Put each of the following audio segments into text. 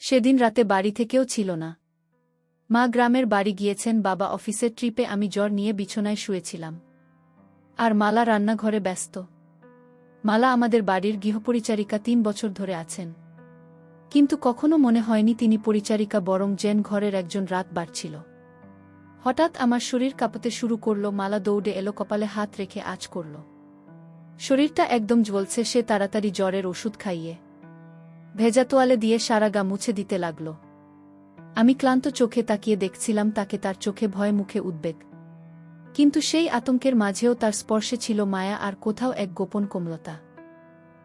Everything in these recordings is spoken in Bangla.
সেদিন রাতে বাড়ি থেকেও ছিল না। মা গ্রামের বাড়ি গিয়েছেন, বাবা অফিসের ট্রিপে, আমি জ্বর নিয়ে বিছানায় শুয়েছিলাম। আর মালা রান্নাঘরে ব্যস্ত। মালা আমাদের বাড়ির গৃহপরিচারিকা, 3 বছর ধরে আছেন। কিন্তু কখনো মনে হয়নি তিনি পরিচারিকা, বরং যেন ঘরের একজন। রাত বাড়ছিল। হঠাৎ আমার শরীর কাঁপতে শুরু করল। মালা দৌড়ে এলো, কপালে হাত রেখে আঁচ করল। শরীরটা একদম জ্বলছে। সে তাড়াতাড়ি জ্বরের ওষুধ খাইয়ে ভেজা তোয়ালে দিয়ে সারা গা মুছে দিতে লাগল। আমি ক্লান্ত চোখে তাকিয়ে দেখছিলাম তাকে, তার চোখে ভয়, মুখে উদ্বেগ। কিন্তু সেই আতঙ্কের মাঝেও তার স্পর্শে ছিল মায়া আর কোথাও এক গোপন কোমলতা।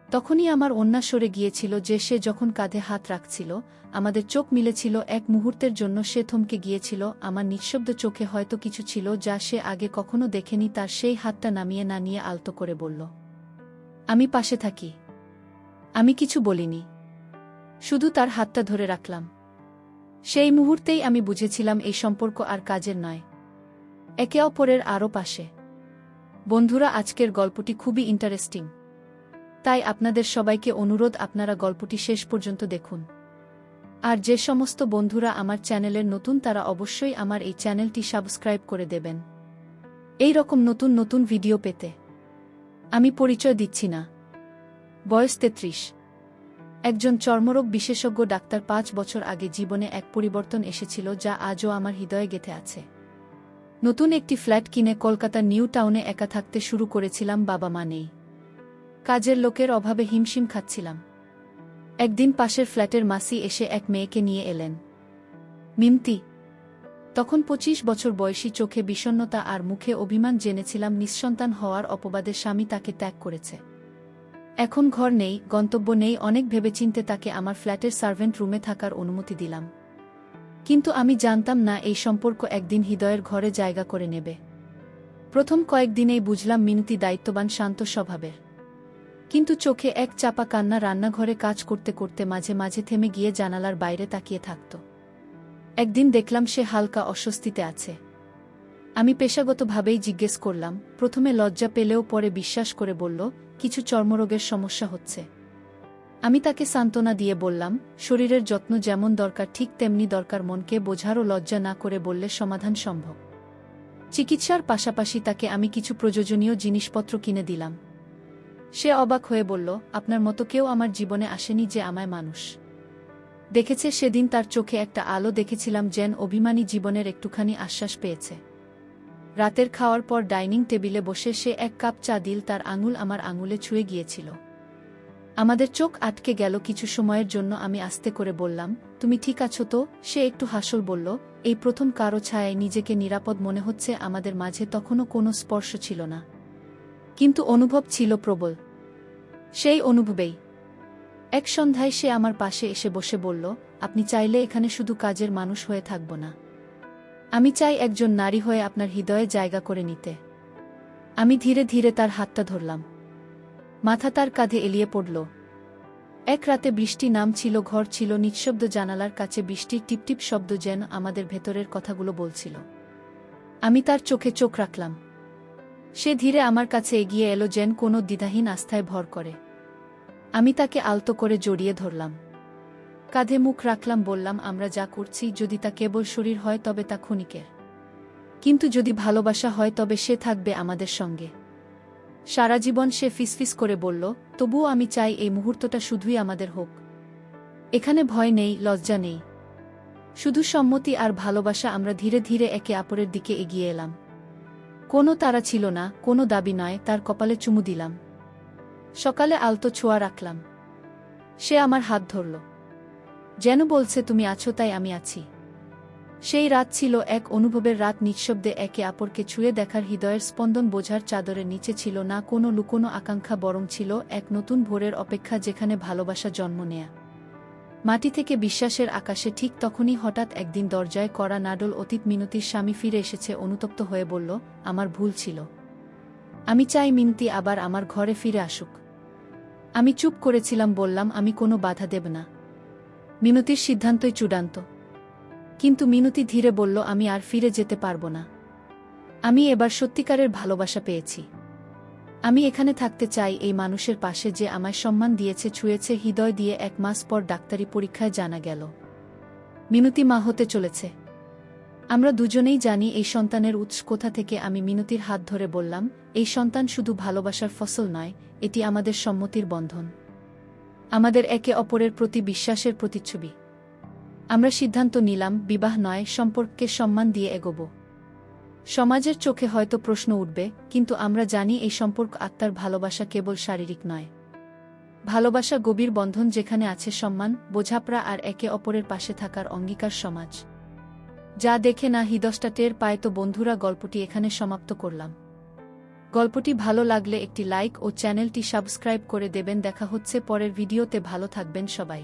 তখনই আমার ওন্না সরে গিয়েছিল যে সে যখন কাঁধে হাত রাখছিল। আমাদের চোখ মিলেছিল। এক মুহূর্তের জন্য সে থমকে গিয়েছিল। আমার নিঃশব্দ চোখে হয়তো কিছু ছিল যা সে আগে কখনো দেখেনি। তার সেই হাতটা নামিয়ে না নিয়ে আলতো করে বলল, আমি পাশে থাকি। আমি কিছু বলিনি, শুধু তার হাতটা ধরে রাখলাম। সেই মুহূর্তেই আমি বুঝেছিলাম এই সম্পর্ক আর কাজের নয়, একে অপরের আরও পাশে। বন্ধুরা, আজকের গল্পটি খুবই ইন্টারেস্টিং, তাই আপনাদের সবাইকে অনুরোধ আপনারা গল্পটি শেষ পর্যন্ত দেখুন। আর যে সমস্ত বন্ধুরা আমার চ্যানেলের নতুন তারা অবশ্যই আমার এই চ্যানেলটি সাবস্ক্রাইব করে দেবেন এই রকম নতুন নতুন ভিডিও পেতে। আমি পরিচয় দিচ্ছি না। বয়স 33। একজন চর্মরোগ বিশেষজ্ঞ ডাক্তার। 5 বছর আগে জীবনে এক পরিবর্তন এসেছিল যা আজও আমার হৃদয়ে গেঁথে আছে। নতুন একটি ফ্ল্যাট কিনে কলকাতার নিউ টাউনে একা থাকতে শুরু করেছিলাম। বাবা মা নেই, কাজের লোকের অভাবে হিমশিম খাচ্ছিলাম। একদিন পাশের ফ্ল্যাটের মাসি এসে এক মেয়েকে নিয়ে এলেন, মিমতি। তখন 25 বছর বয়সী, চোখে বিষণ্ণতা আর মুখে অভিমান। জেনেছিলাম নিঃসন্তান হওয়ার অপবাদে স্বামী তাকে ত্যাগ করেছে। এখন ঘর নেই, গন্তব্য নেই। অনেক ভেবেচিন্তে তাকে আমার ফ্ল্যাটের সার্ভেন্ট রুমে থাকার অনুমতি দিলাম। কিন্তু আমি জানতাম না এই সম্পর্ক একদিন হৃদয়ের ঘরে জায়গা করে নেবে। প্রথম কয়েকদিনেই বুঝলাম মিনতি দায়িত্ববান, শান্ত স্বভাবের। কিন্তু চোখে এক চাপা কান্না। রান্নাঘরে কাজ করতে করতে মাঝে মাঝে থেমে গিয়ে জানালার বাইরে তাকিয়ে থাকত। একদিন দেখলাম সে হালকা অস্বস্তিতে আছে। আমি পেশাগতভাবেই জিজ্ঞেস করলাম। প্রথমে লজ্জা পেলেও পরে বিশ্বাস করে বলল, কিছু চর্মরোগের সমস্যা হচ্ছে। আমি তাকে সান্ত্বনা দিয়ে বললাম, শরীরের যত্ন যেমন দরকার ঠিক তেমনি দরকার মনকে বোঝারও। লজ্জা না করে বললে সমাধান সম্ভব। চিকিৎসার পাশাপাশি তাকে আমি কিছু প্রয়োজনীয় জিনিসপত্র কিনে দিলাম। সে অবাক হয়ে বলল, আপনার মতো কেউ আমার জীবনে আসেনি যে আমায় মানুষ দেখেছে। সেদিন তার চোখে একটা আলো দেখেছিলাম, যেন অভিমানী জীবনের একটুখানি আশ্বাস পেয়েছে। রাতের খাওয়ার পর ডাইনিং টেবিলে বসে সে এক কাপ চা দিল। তার আঙুল আমার আঙুলে ছুঁয়ে গিয়েছিল। আমাদের চোখ আটকে গেল কিছু সময়ের জন্য। আমি আস্তে করে বললাম, তুমি ঠিক আছো তো? সে একটু হাসল, বলল, এই প্রথম কারো ছায়ায় নিজেকে নিরাপদ মনে হচ্ছে। আমাদের মাঝে তখনও কোনো স্পর্শ ছিল না, কিন্তু অনুভব ছিল প্রবল। সেই অনুভবেই এক সন্ধ্যায় সে আমার পাশে এসে বসে বলল, আপনি চাইলে এখানে শুধু কাজের মানুষ হয়ে থাকব না। আমি চাই একজন নারী হয়ে আপনার হৃদয়ে জায়গা করে নিতে। আমি ধীরে ধীরে তার হাতটা ধরলাম। মাথা তার কাঁধে এলিয়ে পড়ল। এক রাতে বৃষ্টি নামছিল। ঘর ছিল নিঃশব্দ। জানালার কাছে বৃষ্টির টিপটিপ শব্দ যেন আমাদের ভেতরের কথাগুলো বলছিল। আমি তার চোখে চোখ রাখলাম। সে ধীরে আমার কাছে এগিয়ে এলো, যেন কোনো দ্বিধাহীন আস্থায় ভর করে। আমি তাকে আলতো করে জড়িয়ে ধরলাম, কাঁধে মুখ রাখলাম। বললাম, আমরা যা করছি যদি তা কেবল শরীর হয় তবে তা ক্ষণিকের, কিন্তু যদি ভালোবাসা হয় তবে সে থাকবে আমাদের সঙ্গে সারা জীবন। সে ফিসফিস করে বলল, তবুও আমি চাই এই মুহূর্তটা শুধুই আমাদের হোক। এখানে ভয় নেই, লজ্জা নেই, শুধু সম্মতি আর ভালোবাসা। আমরা ধীরে ধীরে একে অপরের দিকে এগিয়ে এলাম। কোনো তাড়া ছিল না, কোনো দাবি নয়। তার কপালে চুমু দিলাম, সকালে আলতো ছোঁয়া রাখলাম। সে আমার হাত ধরল, যেন বলছে, তুমি আছো তাই আমি আছি। সেই রাত ছিল এক অনুভবের রাত। নিঃশব্দে একে অপরকে ছুঁয়ে দেখার, হৃদয়ের স্পন্দন বোঝার। চাদরের নিচে ছিল না কোনো লুকোনো আকাঙ্ক্ষা, বরং ছিল এক নতুন ভোরের অপেক্ষা, যেখানে ভালোবাসা জন্ম নেয়া মাটি থেকে বিশ্বাসের আকাশে। ঠিক তখনই হঠাৎ একদিন দরজায় কড়া নাডল। অতীত। মিনতির স্বামী ফিরে এসেছে। অনুতপ্ত হয়ে বলল, আমার ভুল ছিল। আমি চাই মিনতি আবার আমার ঘরে ফিরে আসুক। আমি চুপ করেছিলাম। বললাম, আমি কোনো বাধা দেব না। মিনতির সিদ্ধান্তই চূড়ান্ত। কিন্তু মিনতি ধীরে বলল, আমি আর ফিরে যেতে পারবো না। আমি এবার সত্যিকারের ভালোবাসা পেয়েছি। আমি এখানে থাকতে চাই, এই মানুষের পাশে যে আমায় সম্মান দিয়েছে, ছুঁয়েছে হৃদয় দিয়ে। 1 মাস পর ডাক্তারি পরীক্ষায় জানা গেল মিনতি মা হতে চলেছে। আমরা দুজনেই জানি এই সন্তানের উৎস কোথা থেকে। আমি মিনতির হাত ধরে বললাম, এই সন্তান শুধু ভালোবাসার ফসল নয়, এটি আমাদের সম্মতির বন্ধন, আমাদের একে অপরের প্রতি বিশ্বাসের প্রতিচ্ছবি। আমরা সিদ্ধান্ত নিলাম, বিবাহ নয়, সম্পর্ককে সম্মান দিয়ে এগোব। সমাজের চোখে হয়তো প্রশ্ন উঠবে, কিন্তু আমরা জানি এই সম্পর্ক আত্মার ভালোবাসা, কেবল শারীরিক নয়। ভালোবাসা গভীর বন্ধন, যেখানে আছে সম্মান, বোঝাপড়া আর একে অপরের পাশে থাকার অঙ্গীকার। সমাজ যা দেখে না, হৃদয়টা টের পায়। তো বন্ধুরা, গল্পটি এখানে সমাপ্ত করলাম। গল্পটি ভালো লাগলে একটি লাইক ও চ্যানেলটি সাবস্ক্রাইব করে দেবেন। দেখা হচ্ছে পরের ভিডিওতে। ভালো থাকবেন সবাই।